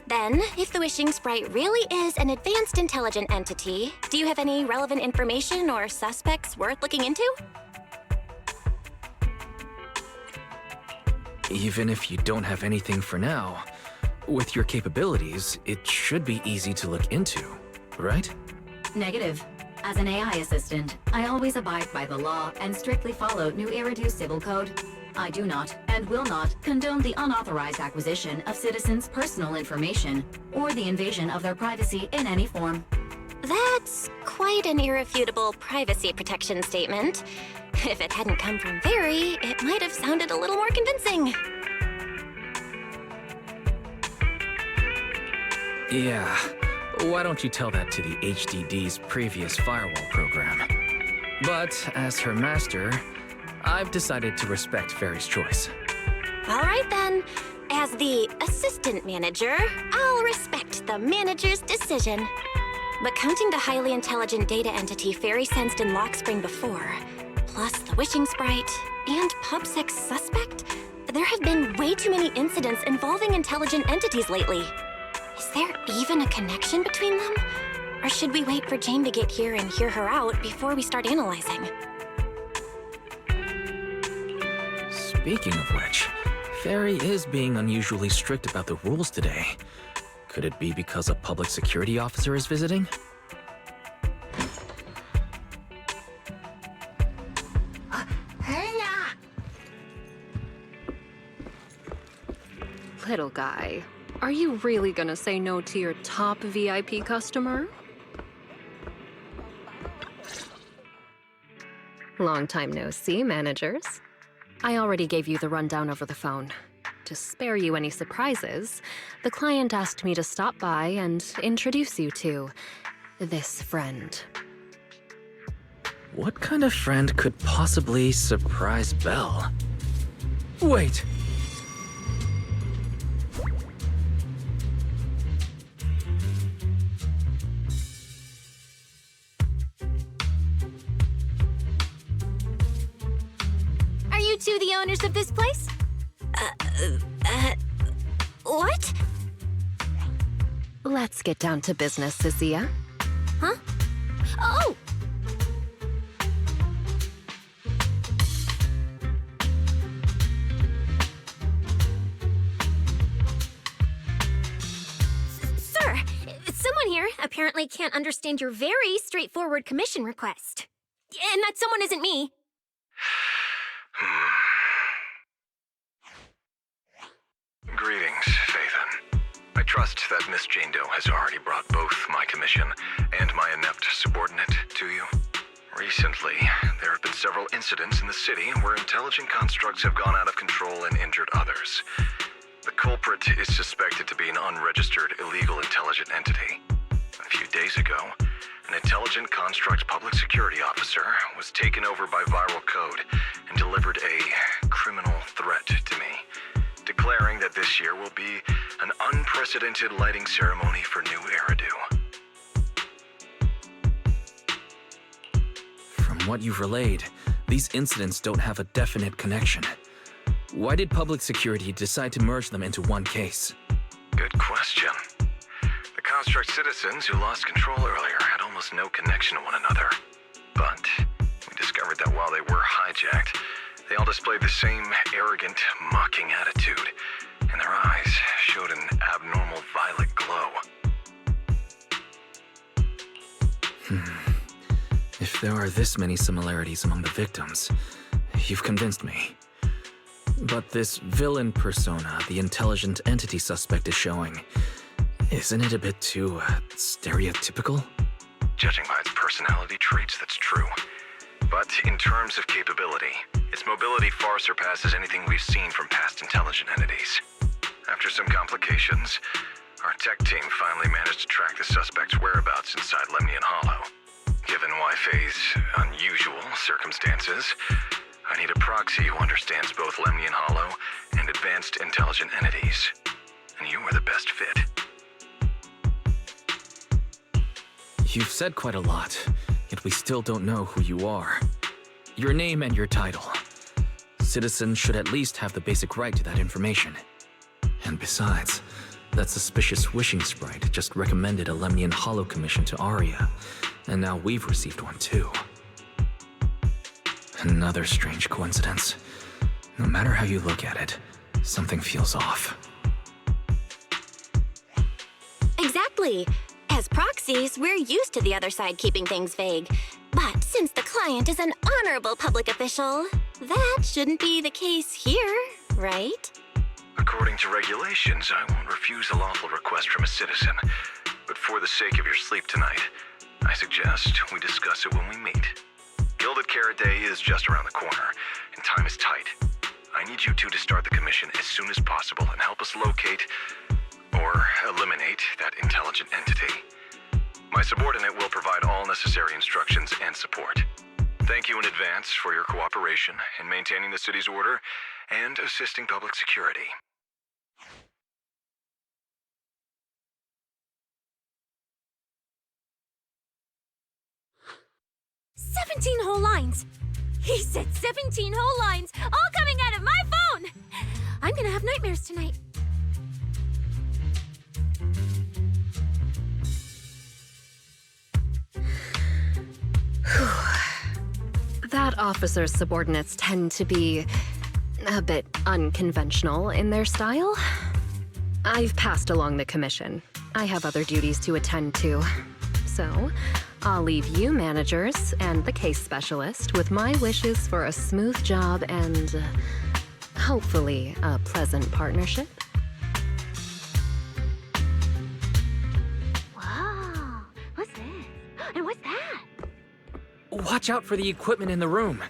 Then, if the wishing sprite really is an advanced intelligent entity, do you have any relevant information or suspects worth looking into? Even if you don't have anything for now, with your capabilities, it should be easy to look into, right? Negative. As an AI assistant, I always abide by the law and strictly follow New Eridu Civil Code. I do not, and will not, condone the unauthorized acquisition of citizens' personal information or the invasion of their privacy in any form. That's quite an irrefutable privacy protection statement. If it hadn't come from Fairy, it might have sounded a little more convincing. Yeah, why don't you tell that to the HDD's previous firewall program? But as her master, I've decided to respect Fairy's choice. All right then. As the assistant manager, I'll respect the manager's decision. But counting the highly intelligent data entity Fairy sensed in Lockspring before, plus the wishing sprite, and PubSec's suspect, there have been way too many incidents involving intelligent entities lately. Is there even a connection between them? Or should we wait for Jane to get here and hear her out before we start analyzing? Speaking of which, Fairy is being unusually strict about the rules today. Could it be because a public security officer is visiting? Little guy, are you really gonna say no to your top VIP customer? Long time no see, managers. I already gave you the rundown over the phone. To spare you any surprises, the client asked me to stop by and introduce you to this friend. What kind of friend could possibly surprise Belle? Wait! Are you two the owners of this place? What? Let's get down to business, Cecilia. Huh? Oh! Sir, someone here apparently can't understand your very straightforward commission request. And that someone isn't me. Greetings, Phaethon. I trust that Miss Jane Doe has already brought both my commission and my inept subordinate to you. Recently, there have been several incidents in the city where intelligent constructs have gone out of control and injured others. The culprit is suspected to be an unregistered illegal intelligent entity. A few days ago, an intelligent construct public security officer was taken over by viral code and delivered a criminal threat to me, declaring that this year will be an unprecedented lighting ceremony for New Eridu. From what you've relayed, these incidents don't have a definite connection. Why did public security decide to merge them into one case? Good question. The construct citizens who lost control earlier had almost no connection to one another. But we discovered that while they were hijacked, they all displayed the same arrogant, mocking attitude, and their eyes showed an abnormal violet glow. If there are this many similarities among the victims, you've convinced me. But this villain persona the intelligent entity suspect is showing, isn't it a bit too, stereotypical? Judging by its personality traits, that's true. But in terms of capability, its mobility far surpasses anything we've seen from past intelligent entities. After some complications, our tech team finally managed to track the suspect's whereabouts inside Lemnian Hollow. Given Wi-Fi's unusual circumstances, I need a proxy who understands both Lemnian Hollow and advanced intelligent entities. And you were the best fit. You've said quite a lot, yet we still don't know who you are. Your name and your title. Citizens should at least have the basic right to that information. And besides, that suspicious wishing sprite just recommended a Lemnian Hollow commission to Aria, and now we've received one too. Another strange coincidence. No matter how you look at it, something feels off. Exactly. As proxies, we're used to the other side keeping things vague. But since the client is an honorable public official, that shouldn't be the case here, right? According to regulations, I won't refuse a lawful request from a citizen. But for the sake of your sleep tonight, I suggest we discuss it when we meet. Gilded Carrot Day is just around the corner, and time is tight. I need you two to start the commission as soon as possible and help us locate or eliminate that intelligent entity. My subordinate will provide all necessary instructions and support. Thank you in advance for your cooperation in maintaining the city's order and assisting public security. "17 whole lines! He said 17 whole lines, all coming out of my phone! I'm gonna have nightmares tonight." That officer's subordinates tend to be a bit unconventional in their style. I've passed along the commission. I have other duties to attend to. So, I'll leave you managers and the case specialist with my wishes for a smooth job and hopefully a pleasant partnership. Whoa, what's this? And what's that? Watch out for the equipment in the room.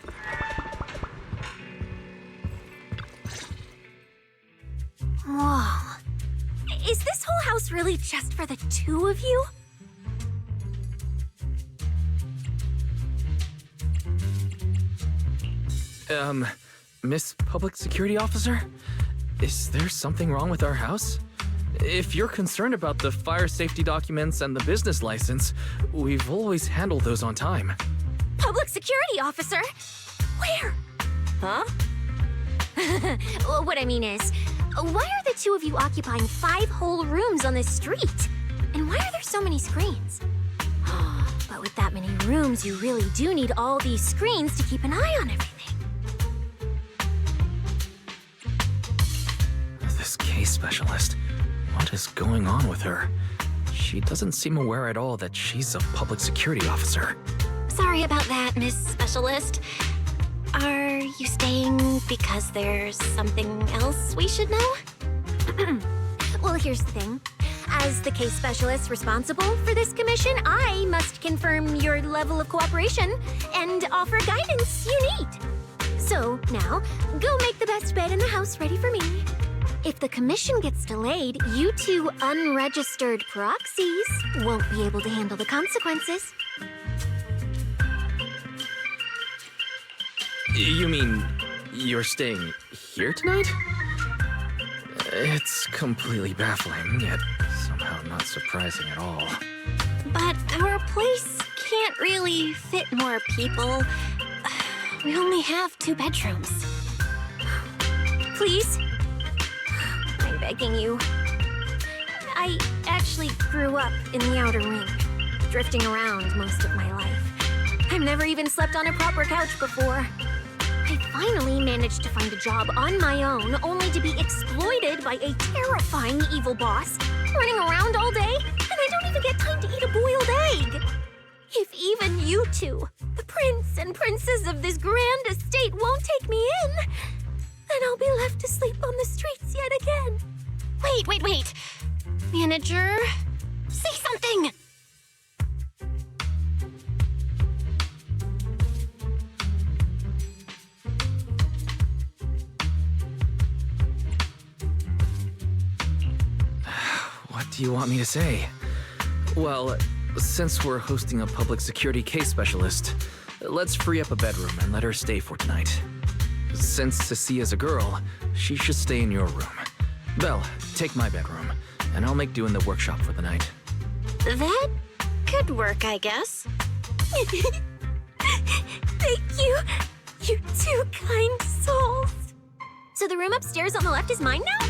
Whoa. Is this whole house really just for the two of you? Miss Public Security Officer? Is there something wrong with our house? If you're concerned about the fire safety documents and the business license, we've always handled those on time. Public security officer? Where? Huh? What I mean is, why are the two of you occupying 5 whole rooms on this street? And why are there so many screens? But with that many rooms, you really do need all these screens to keep an eye on everything. This case specialist. What is going on with her? She doesn't seem aware at all that she's a public security officer. Sorry about that, Miss Specialist. Are you staying because there's something else we should know? Well, here's the thing. As the case specialist responsible for this commission, I must confirm your level of cooperation and offer guidance you need. So, now, go make the best bed in the house ready for me. If the commission gets delayed, you two unregistered proxies won't be able to handle the consequences. You mean you're staying here tonight? It's completely baffling, yet somehow not surprising at all. But our place can't really fit more people. We only have 2 bedrooms. Please? I'm begging you. I actually grew up in the outer ring, drifting around most of my life. I've never even slept on a proper couch before. I finally managed to find a job on my own, only to be exploited by a terrifying evil boss, running around all day, and I don't even get time to eat a boiled egg. If even you two, the prince and princess of this grand estate, won't take me in, then I'll be left to sleep on the streets yet again. Wait. Manager, say something! do you want me to say? Well, since we're hosting a public security case specialist, let's free up a bedroom and let her stay for tonight. Since Cecia's a girl, she should stay in your room. Belle, take my bedroom, and I'll make do in the workshop for the night. That could work, I guess. Thank you, you two kind souls. So the room upstairs on the left is mine now?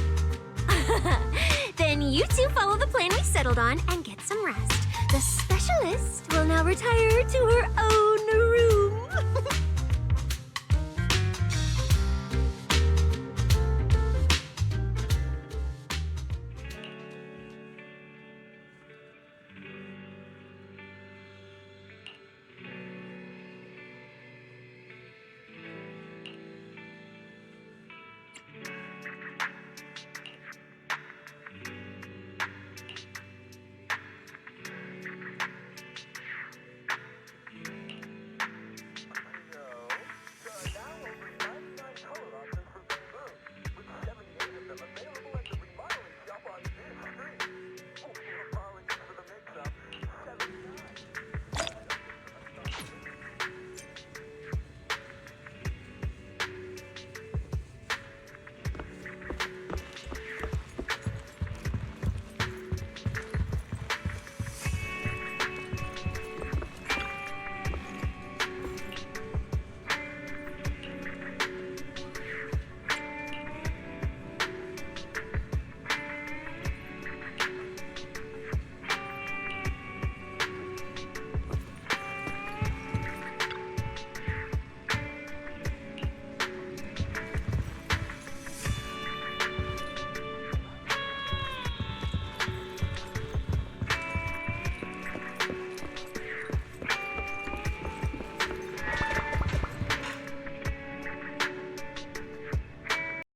Then you two follow the plan we settled on and get some rest. The specialist will now retire to her